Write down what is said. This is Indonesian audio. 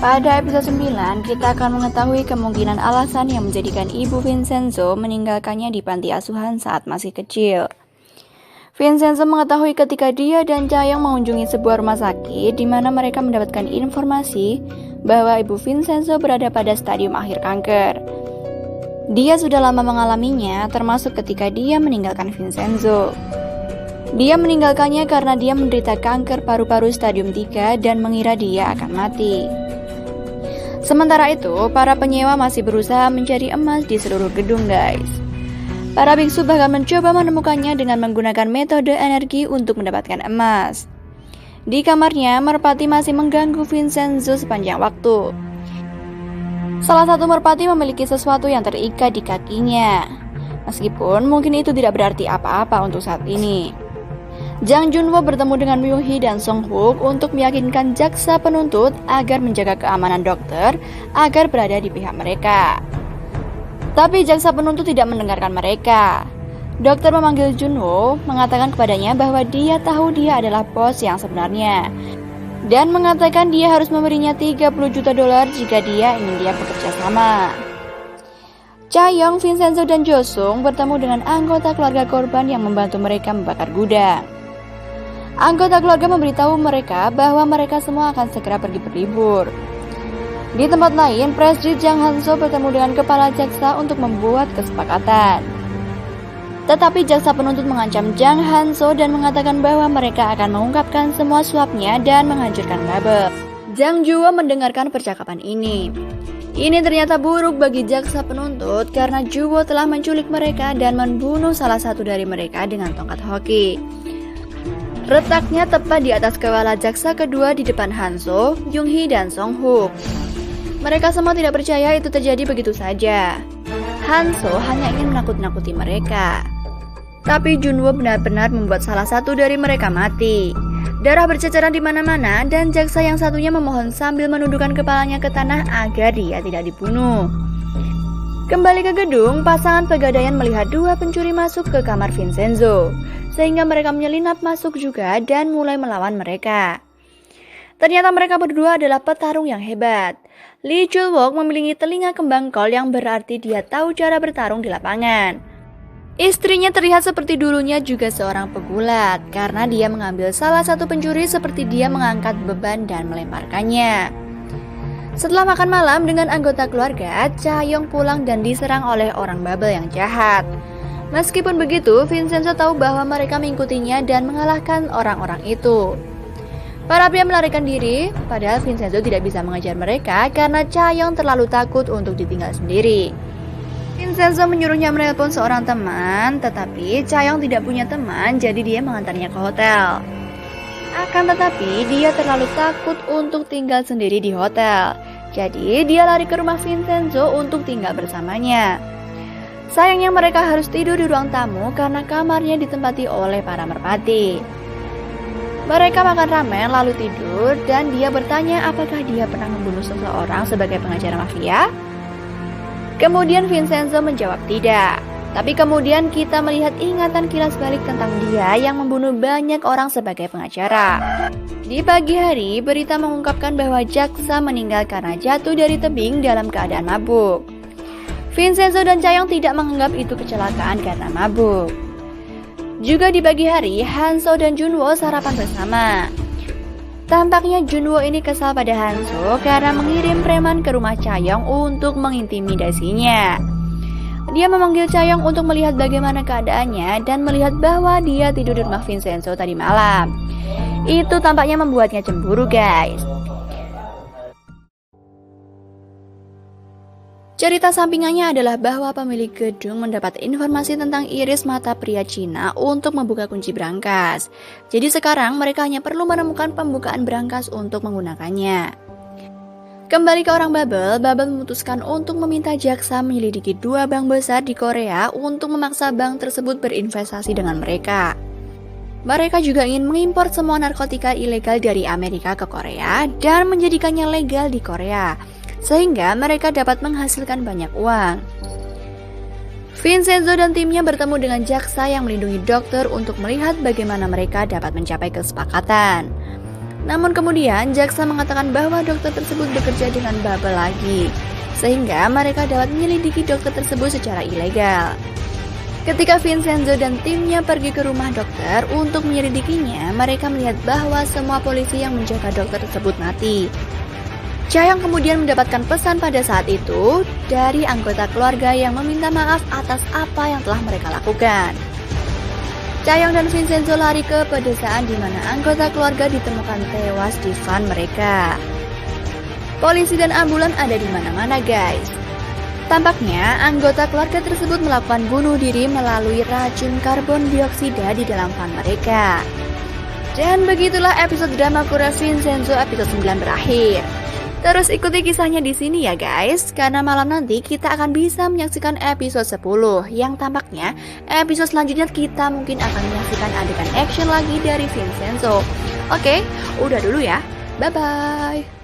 Pada episode 9, kita akan mengetahui kemungkinan alasan yang menjadikan Ibu Vincenzo meninggalkannya di panti asuhan saat masih kecil. Vincenzo mengetahui ketika dia dan Cha-young mengunjungi sebuah rumah sakit di mana mereka mendapatkan informasi bahwa Ibu Vincenzo berada pada stadium akhir kanker. Dia sudah lama mengalaminya, termasuk ketika dia meninggalkan Vincenzo. Dia meninggalkannya karena dia menderita kanker paru-paru stadium 3 dan mengira dia akan mati. Sementara itu, para penyewa masih berusaha mencari emas di seluruh gedung, guys. Para biksu bahkan mencoba menemukannya dengan menggunakan metode energi untuk mendapatkan emas. Di kamarnya, merpati masih mengganggu Vincenzo sepanjang waktu. Salah satu merpati memiliki sesuatu yang terikat di kakinya. Meskipun mungkin itu tidak berarti apa-apa untuk saat ini. Jang Junwo bertemu dengan Myung Hee dan Song Hook untuk meyakinkan jaksa penuntut agar menjaga keamanan dokter agar berada di pihak mereka. Tapi jaksa penuntut tidak mendengarkan mereka. Dokter memanggil Junwo, mengatakan kepadanya bahwa dia tahu dia adalah bos yang sebenarnya dan mengatakan dia harus memberinya 30 juta dolar jika dia ingin dia bekerja sama. Cha-young, Vincenzo, dan Jo-sung bertemu dengan anggota keluarga korban yang membantu mereka membakar gudang. Anggota keluarga memberitahu mereka bahwa mereka semua akan segera pergi berlibur. Di tempat lain, Presiden Jang Han-so bertemu dengan kepala jaksa untuk membuat kesepakatan. Tetapi jaksa penuntut mengancam Jang Han-so dan mengatakan bahwa mereka akan mengungkapkan semua suapnya dan menghancurkan label. Jang Juwo mendengarkan percakapan ini. Ini ternyata buruk bagi jaksa penuntut karena Juwo telah menculik mereka dan membunuh salah satu dari mereka dengan tongkat hoki. Letaknya tepat di atas kepala jaksa kedua di depan Han-so, Myung Hee, dan Song Hook. Mereka semua tidak percaya itu terjadi begitu saja. Han-so hanya ingin menakut-nakuti mereka. Tapi Junwo benar-benar membuat salah satu dari mereka mati. Darah berceceran di mana-mana dan jaksa yang satunya memohon sambil menundukkan kepalanya ke tanah agar dia tidak dibunuh. Kembali ke gedung, pasangan pegadaian melihat dua pencuri masuk ke kamar Vincenzo, sehingga mereka menyelinap masuk juga dan mulai melawan mereka. Ternyata mereka berdua adalah petarung yang hebat. Lee Chul-wook memiliki telinga kembang kol yang berarti dia tahu cara bertarung di lapangan. Istrinya terlihat seperti dulunya juga seorang pegulat karena dia mengambil salah satu pencuri seperti dia mengangkat beban dan melemparkannya. Setelah makan malam dengan anggota keluarga, Cha-young pulang dan diserang oleh orang Babel yang jahat. Meskipun begitu, Vincenzo tahu bahwa mereka mengikutinya dan mengalahkan orang-orang itu. Para pria melarikan diri, padahal Vincenzo tidak bisa mengejar mereka karena Cha-young terlalu takut untuk ditinggal sendiri. Vincenzo menyuruhnya menelpon seorang teman, tetapi Cha-young tidak punya teman, jadi dia mengantarnya ke hotel. Akan tetapi, dia terlalu takut untuk tinggal sendiri di hotel. Jadi, dia lari ke rumah Vincenzo untuk tinggal bersamanya. Sayangnya mereka harus tidur di ruang tamu karena kamarnya ditempati oleh para merpati. Mereka makan ramen lalu tidur dan dia bertanya apakah dia pernah membunuh seseorang sebagai pengacara mafia. Kemudian Vincenzo menjawab tidak. Tapi kemudian kita melihat ingatan kilas balik tentang dia yang membunuh banyak orang sebagai pengacara. Di pagi hari, berita mengungkapkan bahwa jaksa meninggal karena jatuh dari tebing dalam keadaan mabuk. Vincenzo dan Cha-young tidak menganggap itu kecelakaan karena mabuk. Juga di pagi hari, Han-so dan Junwo sarapan bersama. Tampaknya Junwo ini kesal pada Han-so karena mengirim preman ke rumah Cha-young untuk mengintimidasinya. Dia memanggil Cha-young untuk melihat bagaimana keadaannya dan melihat bahwa dia tidur di rumah Vincenzo tadi malam. Itu tampaknya membuatnya cemburu, guys. Cerita sampingannya adalah bahwa pemilik gedung mendapat informasi tentang iris mata pria Cina untuk membuka kunci brankas. Jadi sekarang mereka hanya perlu menemukan pembukaan brankas untuk menggunakannya. Kembali ke orang Babel, Babel memutuskan untuk meminta jaksa menyelidiki dua bank besar di Korea untuk memaksa bank tersebut berinvestasi dengan mereka. Mereka juga ingin mengimpor semua narkotika ilegal dari Amerika ke Korea dan menjadikannya legal di Korea, sehingga mereka dapat menghasilkan banyak uang. Vincenzo dan timnya bertemu dengan jaksa yang melindungi dokter untuk melihat bagaimana mereka dapat mencapai kesepakatan. Namun kemudian jaksa mengatakan bahwa dokter tersebut bekerja dengan Bubble lagi, sehingga mereka dapat menyelidiki dokter tersebut secara ilegal. Ketika Vincenzo dan timnya pergi ke rumah dokter untuk menyelidikinya, mereka melihat bahwa semua polisi yang menjaga dokter tersebut mati. Chaeyoung kemudian mendapatkan pesan pada saat itu dari anggota keluarga yang meminta maaf atas apa yang telah mereka lakukan. Chaeyoung dan Vincenzo lari ke pedesaan di mana anggota keluarga ditemukan tewas di van mereka. Polisi dan ambulan ada di mana-mana, guys. Tampaknya anggota keluarga tersebut melakukan bunuh diri melalui racun karbon dioksida di dalam van mereka. Dan begitulah episode drama Korea Vincenzo episode 9 berakhir. Terus ikuti kisahnya di sini ya guys, karena malam nanti kita akan bisa menyaksikan episode 10 yang tampaknya episode selanjutnya kita mungkin akan menyaksikan adegan action lagi dari Vincenzo. Oke, udah dulu ya. Bye-bye.